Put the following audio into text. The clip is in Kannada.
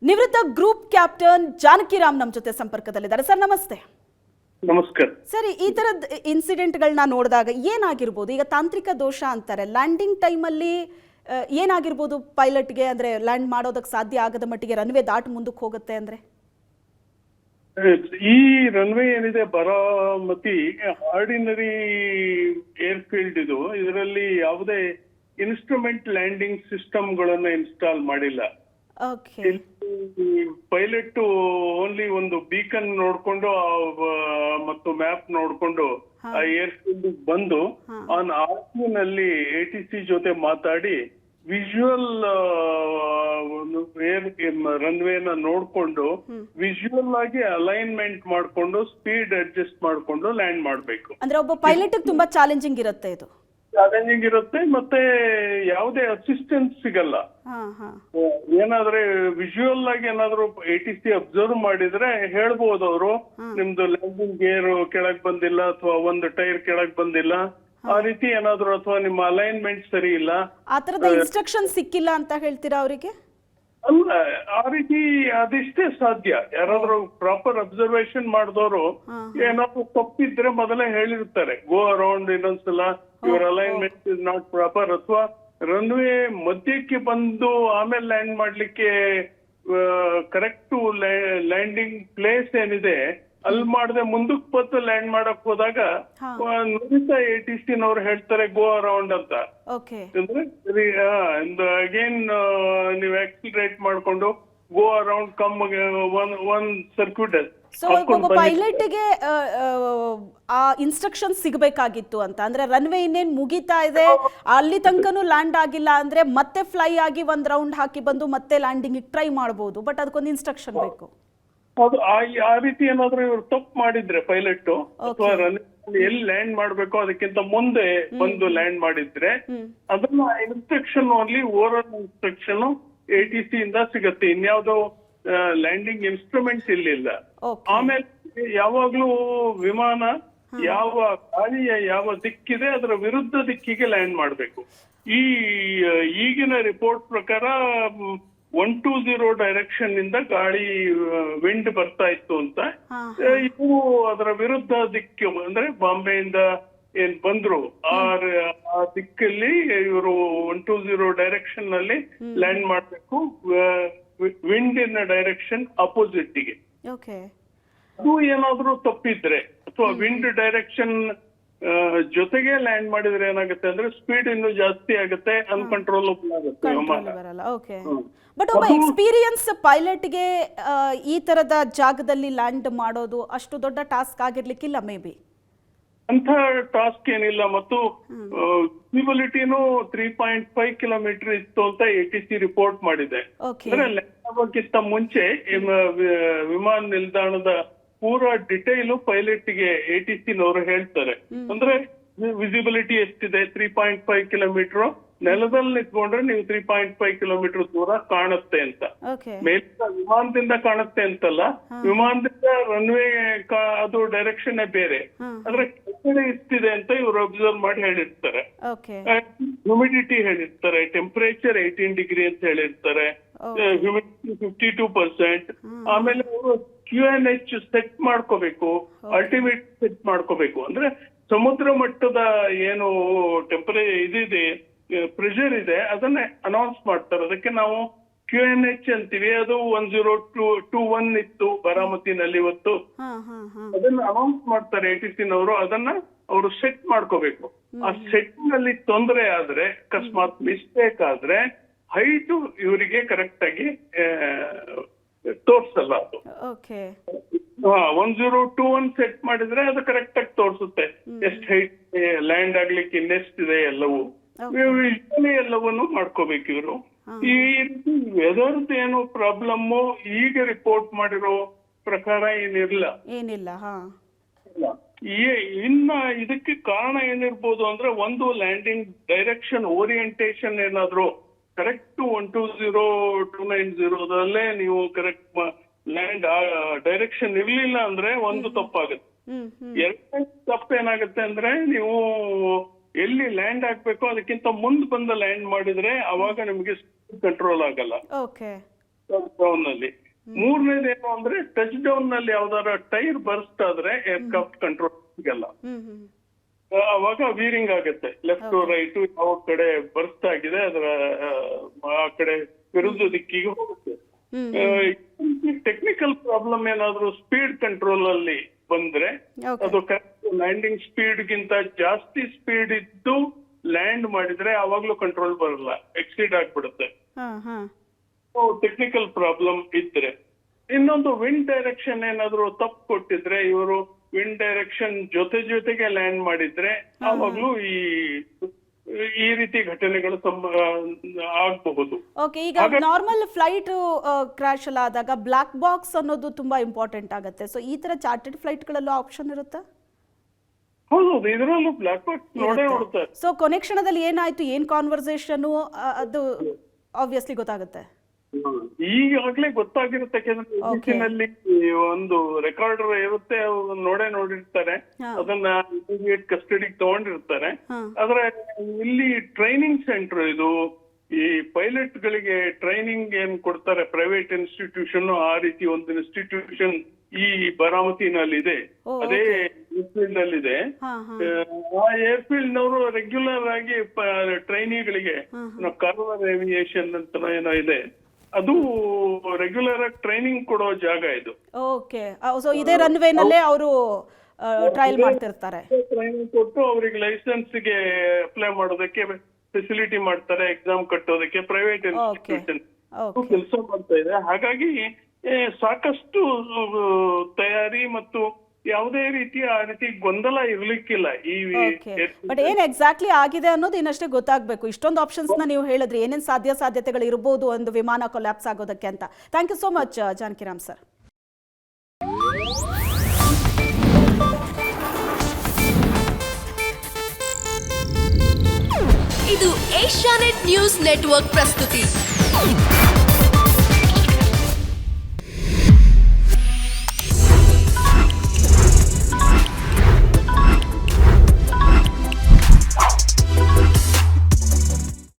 ನಿವೃತ್ತ ಗ್ರೂಪ್ ಕ್ಯಾಪ್ಟನ್ ಜಾನಕಿರಾಮ್ ನಮ್ಮ ಜೊತೆ ಸಂಪರ್ಕದಲ್ಲಿದ್ದಾರೆ. ಸರ್ ನಮಸ್ತೆ. ನಮಸ್ಕಾರ. ಸರಿ, ಈ ತರದ ಇನ್ಸಿಡೆಂಟ್ಗಳನ್ನ ನೋಡಿದಾಗ ಏನಾಗಿರ್ಬೋದು? ಈಗ ತಾಂತ್ರಿಕ ದೋಷ ಅಂತಾರೆ, ಲ್ಯಾಂಡಿಂಗ್ ಟೈಮಲ್ಲಿ ಏನಾಗಿರ್ಬೋದು ಪೈಲಟ್ಗೆ? ಅಂದ್ರೆ ಲ್ಯಾಂಡ್ ಮಾಡೋದಕ್ಕೆ ಸಾಧ್ಯ ಆಗದ ಮಟ್ಟಿಗೆ ರನ್ವೇ ದಾಟಿ ಮುಂದಕ್ಕೆ ಹೋಗುತ್ತೆ ಅಂದ್ರೆ ಈ ರನ್ವೇ ಏನಿದೆ ಬಾರಾಮತಿ ಆರ್ಡಿನರಿ ಏರ್ಫೀಲ್ಡ್ ಇದು. ಇದರಲ್ಲಿ ಯಾವುದೇ ಇನ್ಸ್ಟ್ರೂಮೆಂಟ್ ಲ್ಯಾಂಡಿಂಗ್ ಸಿಸ್ಟಮ್ಗಳನ್ನು ಇನ್ಸ್ಟಾಲ್ ಮಾಡಿಲ್ಲ. ಪೈಲಟ್ ಓನ್ಲಿ ಒಂದು ಬೀಕನ್ ನೋಡ್ಕೊಂಡು ಮತ್ತು ಮ್ಯಾಪ್ ನೋಡ್ಕೊಂಡು ಆ ಏರ್ಫೀಲ್ಡ್ ಬಂದು ಆನ್ ಆರ್ಕ್ಯೂ ನಲ್ಲಿ ATC ಜೊತೆ ಮಾತಾಡಿ ವಿಜುವಲ್ ರನ್ವೇನ ನೋಡ್ಕೊಂಡು ವಿಜುವಲ್ ಆಗಿ ಅಲೈನ್ಮೆಂಟ್ ಮಾಡ್ಕೊಂಡು ಸ್ಪೀಡ್ ಅಡ್ಜಸ್ಟ್ ಮಾಡ್ಕೊಂಡು ಲ್ಯಾಂಡ್ ಮಾಡ್ಬೇಕು. ಅಂದ್ರೆ ಒಬ್ಬ ಪೈಲಟ್ ತುಂಬಾ ಚಾಲೆಂಜಿಂಗ್ ಇರುತ್ತೆ, ಇದು ಚಾಲೆಂಜಿಂಗ್ ಇರುತ್ತೆ. ಮತ್ತೆ ಯಾವುದೇ ಅಸಿಸ್ಟೆನ್ಸ್ ಸಿಗಲ್ಲ. ಏನಾದ್ರೆ ವಿಜುವಲ್ ಆಗಿ ಏನಾದ್ರು ATC ಅಬ್ಸರ್ವ್ ಮಾಡಿದ್ರೆ ಹೇಳ್ಬೋದು ಅವರು, ನಿಮ್ದು ಲ್ಯಾಂಡಿಂಗ್ ಗೇರ್ ಕೆಳಗ್ ಬಂದಿಲ್ಲ ಅಥವಾ ಒಂದು ಟೈರ್ ಕೆಳಗ್ ಬಂದಿಲ್ಲ, ಆ ರೀತಿ ಏನಾದ್ರು, ಅಥವಾ ನಿಮ್ಮ ಅಲೈನ್ಮೆಂಟ್ ಸರಿ ಇಲ್ಲ, ಆ ತರದ ಇನ್ಸ್ಟ್ರಕ್ಷನ್ ಸಿಕ್ಕಿಲ್ಲ ಅಂತ ಹೇಳ್ತೀರಾ ಅವರಿಗೆ? ಅಲ್ಲ, ಆ ರೀತಿ ಅದಿಷ್ಟೇ ಸಾಧ್ಯ. ಯಾರಾದ್ರೂ ಪ್ರಾಪರ್ ಅಬ್ಸರ್ವೇಷನ್ ಮಾಡಿದವರು ಏನಾದ್ರು ತಪ್ಪಿದ್ರೆ ಮೊದಲೇ ಹೇಳಿರ್ತಾರೆ, ಗೋ ಅರೌಂಡ್, ಇನ್ನೊಂದ್ಸಲ your alignment is not proper, ಅಥವಾ ರನ್ವೇ ಮಧ್ಯಕ್ಕೆ ಬಂದು ಆಮೇಲೆ ಲ್ಯಾಂಡ್ ಮಾಡ್ಲಿಕ್ಕೆ ಕರೆಕ್ಟ್ ಲ್ಯಾಂಡಿಂಗ್ ಪ್ಲೇಸ್ ಏನಿದೆ ಅಲ್ಲಿ ಮಾಡದೆ ಮುಂದಕ್ಕೆ ಬಂದು ಲ್ಯಾಂಡ್ ಮಾಡಕ್ ಹೋದಾಗ ನುರಿತ ATC ನವ್ರು ಹೇಳ್ತಾರೆ ಗೋ ಅರೌಂಡ್ ಅಂತ. ಅಂದ್ರೆ ಅಗೇನ್ ನೀವು ಆಕ್ಸಿಲರೇಟ್ ಮಾಡ್ಕೊಂಡು go around come one circuit. So ಒಬ್ಬ ಪೈಲಟ್ಗೆ ಆ ಇನ್ಸ್ಟ್ರಕ್ಷನ್ ಸಿಗಬೇಕಾಗಿತ್ತು ಅಂತ ಅಂದ್ರೆ, ರನ್ವೇ ಇನ್ನೇನ್ ಮುಗಿತಾ ಇದೆ, ಅಲ್ಲಿ ತನಕನೂ ಲ್ಯಾಂಡ್ ಆಗಿಲ್ಲ ಅಂದ್ರೆ ಮತ್ತೆ ಫ್ಲೈ ಆಗಿ ಒಂದ್ ರೌಂಡ್ ಹಾಕಿ ಬಂದು ಮತ್ತೆ ಲ್ಯಾಂಡಿಂಗ್ ಟ್ರೈ ಮಾಡಬಹುದು, ಬಟ್ ಅದಕ್ಕೊಂದು ಇನ್ಸ್ಟ್ರಕ್ಷನ್ ಬೇಕು. ಅದು ಆ ರೀತಿ ಏನಾದ್ರು ಇವ್ರು ತಪ್ಪು ಮಾಡಿದ್ರೆ ಪೈಲಟ್, ಅಥವಾ ಎಲ್ಲಿ ಲ್ಯಾಂಡ್ ಮಾಡ್ಬೇಕು ಅದಕ್ಕಿಂತ ಮುಂದೆ ಬಂದು ಲ್ಯಾಂಡ್ ಮಾಡಿದ್ರೆ ಅದನ್ನ instruction only oral instruction ATC ಇಂದ ಸಿಗತ್ತೆ. ಇನ್ಯಾವುದೋ ಲ್ಯಾಂಡಿಂಗ್ ಇನ್ಸ್ಟ್ರೂಮೆಂಟ್ ಇಲ್ಲಿಲ್ಲ. ಆಮೇಲೆ ಯಾವಾಗ್ಲೂ ವಿಮಾನ ಯಾವ ಗಾಳಿಯ ಯಾವ ದಿಕ್ಕಿದೆ ಅದರ ವಿರುದ್ಧ ದಿಕ್ಕಿಗೆ ಲ್ಯಾಂಡ್ ಮಾಡ್ಬೇಕು. ಈಗಿನ ರಿಪೋರ್ಟ್ ಪ್ರಕಾರ 120 ಡೈರೆಕ್ಷನ್ ಇಂದ ಗಾಳಿ ವಿಂಡ್ ಬರ್ತಾ ಇತ್ತು ಅಂತ. ಇದು ಅದರ ವಿರುದ್ಧ ದಿಕ್ಕು, ಅಂದ್ರೆ ಬಾಂಬೆಯಿಂದ ಏನ್ ಬಂದ್ರು ಆ ದಿಕ್ಕಲ್ಲಿ ಇವರು 120 ಡೈರೆಕ್ಷನ್ ನಲ್ಲಿ ಲ್ಯಾಂಡ್ ಮಾಡ್ಬೇಕು, ವಿಂಡ್ ಇನ್ ಡೈರೆಕ್ಷನ್ ಅಪೋಸಿಟ್ ಗೆ. ಅದು ಏನಾದ್ರೂ ತಪ್ಪಿದ್ರೆ ಅಥವಾ ವಿಂಡ್ ಡೈರೆಕ್ಷನ್ ಜೊತೆಗೆ ಲ್ಯಾಂಡ್ ಮಾಡಿದ್ರೆ ಏನಾಗುತ್ತೆ ಅಂದ್ರೆ ಸ್ಪೀಡ್ ಇನ್ನು ಜಾಸ್ತಿ ಆಗುತ್ತೆ, ಅನ್ಕಂಟ್ರೋಲಬಲ್ ಆಗುತ್ತೆ ವಿಮಾನ. ಬಟ್ ಒಬ್ಬ ಎಕ್ಸ್ಪೀರಿಯನ್ಸ್ ಪೈಲಟ್ಗೆ ಈ ತರದ ಜಾಗದಲ್ಲಿ ಲ್ಯಾಂಡ್ ಮಾಡೋದು ಅಷ್ಟು ದೊಡ್ಡ ಟಾಸ್ಕ್ ಆಗಿರ್ಲಿಕ್ಕಿಲ್ಲ ಮೇ ಬಿ. ಅಂತ ಟಾಸ್ಕ್ ಏನಿಲ್ಲ. ಮತ್ತು ವಿಸಿಬಿಲಿಟಿನೂ 3.5 ಕಿಲೋಮೀಟರ್ ಇತ್ತು ಅಂತ ATC ರಿಪೋರ್ಟ್ ಮಾಡಿದೆ. ಅಂದ್ರೆ ಲ್ಯಾಂಡ್ ಆಗೋಕ್ಕಿಂತ ಮುಂಚೆ ವಿಮಾನ ನಿಲ್ದಾಣದ ಪೂರಾ ಡಿಟೈಲು ಪೈಲಟ್ಗೆ ATC ನವರು ಹೇಳ್ತಾರೆ. ಅಂದ್ರೆ ವಿಸಿಬಿಲಿಟಿ ಎಷ್ಟಿದೆ, 3.5 ಕಿಲೋಮೀಟರ್, ನೆಲದಲ್ಲಿ ನಿಂತ್ಕೊಂಡ್ರೆ ನೀವು 3.5 ಕಿಲೋಮೀಟರ್ ದೂರ ಕಾಣುತ್ತೆ ಅಂತ. ಮೇಲಿಂದ ವಿಮಾನದಿಂದ ಕಾಣುತ್ತೆ ಅಂತಲ್ಲ, ವಿಮಾನದಿಂದ ರನ್ವೇ ಅದು ಡೈರೆಕ್ಷನ್ ಬೇರೆ, ಅಂದ್ರೆ ಕೆಳಗಡೆ ಎಷ್ಟಿದೆ ಅಂತ ಇವ್ರು ಅಬ್ಸರ್ವ್ ಮಾಡಿ ಹೇಳಿರ್ತಾರೆ. ಹ್ಯೂಮಿಡಿಟಿ ಹೇಳಿರ್ತಾರೆ, ಟೆಂಪರೇಚರ್ 18 ಡಿಗ್ರಿ ಅಂತ ಹೇಳಿರ್ತಾರೆ, ಹ್ಯೂಮಿಡಿಟಿ 52%. ಆಮೇಲೆ ಅವರು QNH ಸೆಟ್ ಮಾಡ್ಕೋಬೇಕು, ಅಲ್ಟಿಮೇಟ್ ಸೆಟ್ ಮಾಡ್ಕೋಬೇಕು. ಅಂದ್ರೆ ಸಮುದ್ರ ಮಟ್ಟದ ಏನು ಇದಿದೆ, ಪ್ರೆಷರ್ ಇದೆ, ಅದನ್ನೇ ಅನೌನ್ಸ್ ಮಾಡ್ತಾರೆ. ಅದಕ್ಕೆ ನಾವು QNH ಅಂತೀವಿ. ಅದು 1021 ಇತ್ತು ಬಾರಾಮತಿನಲ್ಲಿ ಇವತ್ತು. ಅದನ್ನ ಅನೌನ್ಸ್ ಮಾಡ್ತಾರೆ ATC ನವರು. ಅದನ್ನ ಅವರು ಸೆಟ್ ಮಾಡ್ಕೋಬೇಕು. ಆ ಸೆಟ್ಟಿಂಗ್ ಅಲ್ಲಿ ತೊಂದರೆ ಆದ್ರೆ, ಅಕಸ್ಮಾತ್ ಮಿಸ್ಟೇಕ್ ಆದ್ರೆ ಹೈಟ್ ಇವರಿಗೆ ಕರೆಕ್ಟ್ ಆಗಿ ತೋರ್ಸಲ್ಲ. ಅದು 1021 ಸೆಟ್ ಮಾಡಿದ್ರೆ ಅದು ಕರೆಕ್ಟ್ ಆಗಿ ತೋರಿಸುತ್ತೆ ಎಷ್ಟು ಹೈಟ್ ಲ್ಯಾಂಡ್ ಆಗ್ಲಿಕ್ಕೆ ಇನ್ನೆಷ್ಟಿದೆ ಎಲ್ಲವೂ. ಎಲ್ಲವನ್ನೂ ಮಾಡ್ಕೋಬೇಕು ಇವರು. ಈ ರೀತಿ ವೆದರ್ದು ಏನು ಪ್ರಾಬ್ಲಮ್ ಈಗ ರಿಪೋರ್ಟ್ ಮಾಡಿರೋ ಪ್ರಕಾರ ಏನಿಲ್ಲ. ಇನ್ನ ಇದಕ್ಕೆ ಕಾರಣ ಏನಿರ್ಬೋದು ಅಂದ್ರೆ, ಒಂದು ಲ್ಯಾಂಡಿಂಗ್ ಡೈರೆಕ್ಷನ್ ಓರಿಯಂಟೇಶನ್ ಏನಾದ್ರು ಕರೆಕ್ಟ್ 120 290 ನೀವು ಕರೆಕ್ಟ್ ಲ್ಯಾಂಡ್ ಡೈರೆಕ್ಷನ್ ಇರ್ಲಿಲ್ಲ ಅಂದ್ರೆ ಒಂದು ತಪ್ಪಾಗುತ್ತೆ. ಎರಡನೇ ತಪ್ಪೇನಾಗುತ್ತೆ ಅಂದ್ರೆ, ನೀವು ಎಲ್ಲಿ ಲ್ಯಾಂಡ್ ಆಗ್ಬೇಕು ಅದಕ್ಕಿಂತ ಮುಂದೆ ಬಂದ ಲ್ಯಾಂಡ್ ಮಾಡಿದ್ರೆ ಅವಾಗ ನಿಮಗೆ ಕಂಟ್ರೋಲ್ ಆಗಲ್ಲ. ಡೌನ್ ನಲ್ಲಿ. ಮೂರನೇದೇನು ಅಂದ್ರೆ ಟಚ್ ಡೌನ್ ನಲ್ಲಿ ಯಾವ್ದಾರ ಟೈರ್ ಬರ್ಸ್ಟ್ ಆದ್ರೆ ಏರ್ಕ್ರಾಫ್ಟ್ ಕಂಟ್ರೋಲ್ ಸಿಗಲ್ಲ. ಅವಾಗ ವೀರಿಂಗ್ ಆಗುತ್ತೆ, ಲೆಫ್ಟ್ ರೈಟ್ ಯಾವ ಕಡೆ ಬರ್ಸ್ಟ್ ಆಗಿದೆ ಅದರ ಆ ಕಡೆ ವಿರುದ್ಧ ದಿಕ್ಕಿಗೆ ಹೋಗುತ್ತೆ. ಟೆಕ್ನಿಕಲ್ ಪ್ರಾಬ್ಲಮ್ ಏನಾದ್ರು ಸ್ಪೀಡ್ ಕಂಟ್ರೋಲ್ ಅಲ್ಲಿ ಬಂದ್ರೆ ಅದು ಲ್ಯಾಂಡಿಂಗ್ ಸ್ಪೀಡ್ ಗಿಂತ ಜಾಸ್ತಿ ಸ್ಪೀಡ್ ಇದ್ದು ಲ್ಯಾಂಡ್ ಮಾಡಿದ್ರೆ ಅವಾಗ್ಲೂ ಕಂಟ್ರೋಲ್ ಬರಲ್ಲ, ಎಕ್ಸೀಡ್ ಆಗ್ಬಿಡುತ್ತೆ. ಟೆಕ್ನಿಕಲ್ ಪ್ರಾಬ್ಲಮ್ ಇದ್ರೆ. ಇನ್ನೊಂದು ವಿಂಡ್ ಡೈರೆಕ್ಷನ್ ಏನಾದ್ರು ತಪ್ಪು ಕೊಟ್ಟಿದ್ರೆ, ಇವರು ವಿಂಡ್ ಡೈರೆಕ್ಷನ್ ಜೊತೆಗೆ ಲ್ಯಾಂಡ್ ಮಾಡಿದ್ರೆ ಆವಾಗ್ಲೂ ಈ ರೀತಿ ಘಟನೆಗಳು ಆಗಬಹುದು. ಓಕೆ, ಈಗ ನಾರ್ಮಲ್ ಫ್ಲೈಟ್ ಕ್ರಾಶ್ ಎಲ್ಲ ಆದಾಗ ಬ್ಲಾಕ್ ಬಾಕ್ಸ್ ಅನ್ನೋದು ತುಂಬಾ ಇಂಪಾರ್ಟೆಂಟ್ ಆಗುತ್ತೆ. ಸೊ ಈ ತರ ಚಾರ್ಟೆಡ್ ಫ್ಲೈಟ್ ಗಳಲ್ಲೂ ಆಪ್ಷನ್ ಇರುತ್ತಾ? ಹೌದು, ಇದರಲ್ಲೂ ಬ್ಲಾಕ್ ಬಾಕ್ಸ್ ನೋಡ್ತಾರೆ. ಸೊ ಕೊನೆ ಕ್ಷಣದಲ್ಲಿ ಏನಾಯ್ತು, ಏನ್ ಕಾನ್ವರ್ಸೇಷನ್, ಅದು ಆಬ್ವಿಯಸ್ಲಿ ಗೊತ್ತಾಗುತ್ತೆ. ಈಗಾಗ್ಲೇ ಗೊತ್ತಾಗಿರುತ್ತೆ, ಯಾಕಂದ್ರೆ ಒಂದು ರೆಕಾರ್ಡರ್ ಇರುತ್ತೆ, ನೋಡಿರ್ತಾರೆ, ಅದನ್ನ ಇಮಿಡಿಯೇಟ್ ಕಸ್ಟಡಿಗೆ ತಗೊಂಡಿರ್ತಾರೆ. ಆದ್ರೆ ಇಲ್ಲಿ ಟ್ರೈನಿಂಗ್ ಸೆಂಟರ್ ಇದು, ಈ ಪೈಲಟ್ ಗಳಿಗೆ ಟ್ರೈನಿಂಗ್ ಏನ್ ಕೊಡ್ತಾರೆ ಪ್ರೈವೇಟ್ ಇನ್ಸ್ಟಿಟ್ಯೂಷನ್, ಆ ರೀತಿ ಒಂದು ಇನ್ಸ್ಟಿಟ್ಯೂಷನ್ ಈ ಬಾರಾಮತಿನಲ್ಲಿದೆ, ಅದೇ ಏರ್ಫೀಲ್ಡ್ ನಲ್ಲಿದೆ. ಆ ಏರ್ಫೀಲ್ಡ್ ನವರು ರೆಗ್ಯುಲರ್ ಆಗಿ ಟ್ರೈನಿಗಳಿಗೆ ಕಾರ್ವರ್ ಏವಿಯೇಷನ್ ಅಂತ ಏನೋ ಇದೆ, ಅದು ರೆಗ್ಯುಲರ್ ಆಗಿ ಟ್ರೈನಿಂಗ್ ಕೊಡೋ ಜಾಗ ಇದು. ಓಕೆ, ಸೊ ಇದೇ ರನ್ವೇ ನಲ್ಲೇ ಅವರು ಟ್ರಯಲ್ ಮಾಡ್ತಿರ್ತಾರೆ. ಟ್ರೈನಿಂಗ್ ಕೊಟ್ಟು ಅವ್ರಿಗೆ ಲೈಸೆನ್ಸ್ ಗೆ ಅಪ್ಲೈ ಮಾಡೋದಕ್ಕೆ ಫೆಸಿಲಿಟಿ ಮಾಡ್ತಾರೆ, ಎಕ್ಸಾಮ್ ಕಟ್ಟೋದಕ್ಕೆ ಪ್ರೈವೇಟ್ ಇನ್ಸ್ಟಿಟ್ಯೂಷನ್ ಕೆಲಸ ಮಾಡ್ತಾ ಇದೆ. ಹಾಗಾಗಿ ಸಾಕಷ್ಟು ತಯಾರಿ ಮತ್ತು ಯಾವುದೇ ರೀತಿಯ ಆ ರೀತಿ ಗೊಂದಲ ಇರ್ಲಿಕ್ಕಿಲ್ಲ. ಬಟ್ ಏನ್ ಎಕ್ಸಾಕ್ಟ್ಲಿ ಆಗಿದೆ ಅನ್ನೋದು ಇನ್ನಷ್ಟೇ ಗೊತ್ತಾಗಬೇಕು. ಇಷ್ಟೊಂದು ಆಪ್ಷನ್ಸ್ ನ ನೀವು ಹೇಳಿದ್ರಿ, ಏನೇನು ಸಾಧ್ಯತೆಗಳು ಇರಬಹುದು ಒಂದು ವಿಮಾನ ಕೊಲ್ಯಾಪ್ಸ್ ಆಗೋದಕ್ಕೆ ಅಂತ. Thank you so much Janakiram sir. ಇದು ಏಷ್ಯಾನೆಟ್ ನ್ಯೂಸ್ ನೆಟ್ವರ್ಕ್ ಪ್ರಸ್ತುತಿ.